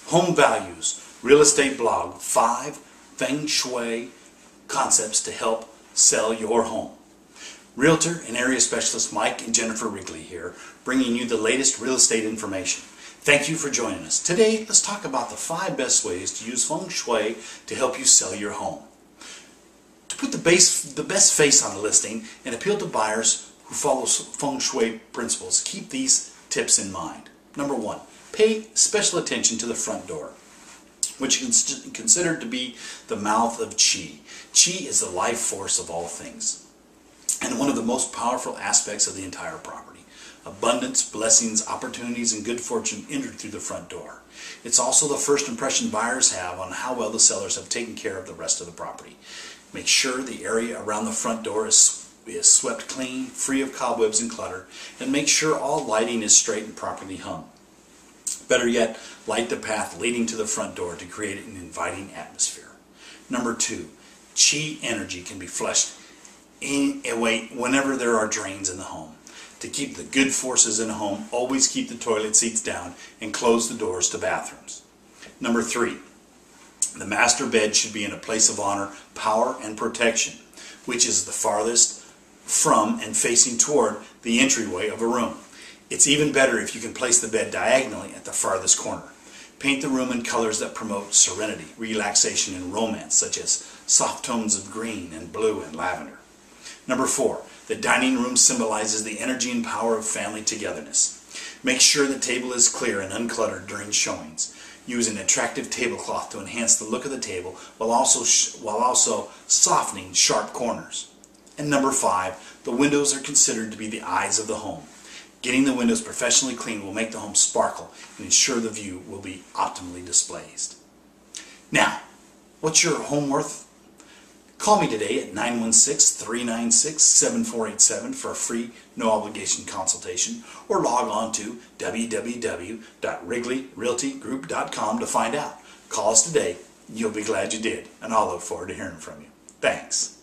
Home Values Real Estate Blog, 5 Feng Shui concepts to help sell your home. Realtor and area specialist Mike and Jennifer Wrigley here, bringing you the latest real estate information. Thank you for joining us. Today, let's talk about the 5 best ways to use Feng Shui to help you sell your home. To put the best face on a listing and appeal to buyers who follow Feng Shui principles, keep these tips in mind. Number 1, pay special attention to the front door, which is considered to be the mouth of Qi. Qi is the life force of all things, and one of the most powerful aspects of the entire property. Abundance, blessings, opportunities, and good fortune entered through the front door. It's also the first impression buyers have on how well the sellers have taken care of the rest of the property. Make sure the area around the front door is swept clean, free of cobwebs and clutter, and make sure all lighting is straight and properly hung. Better yet, light the path leading to the front door to create an inviting atmosphere. Number 2, Qi energy can be flushed away whenever there are drains in the home. To keep the good forces in a home, always keep the toilet seats down and close the doors to bathrooms. Number 3, the master bed should be in a place of honor, power, and protection, which is the farthest from and facing toward the entryway of a room. It's even better if you can place the bed diagonally at the farthest corner. Paint the room in colors that promote serenity, relaxation, and romance, such as soft tones of green and blue and lavender. Number 4, the dining room symbolizes the energy and power of family togetherness. Make sure the table is clear and uncluttered during showings. Use an attractive tablecloth to enhance the look of the table while also softening sharp corners. And number 5, the windows are considered to be the eyes of the home. Getting the windows professionally cleaned will make the home sparkle and ensure the view will be optimally displayed. Now, what's your home worth? Call me today at 916-396-7487 for a free, no-obligation consultation, or log on to www.wrigleyrealtygroup.com to find out. Call us today. You'll be glad you did, and I'll look forward to hearing from you. Thanks.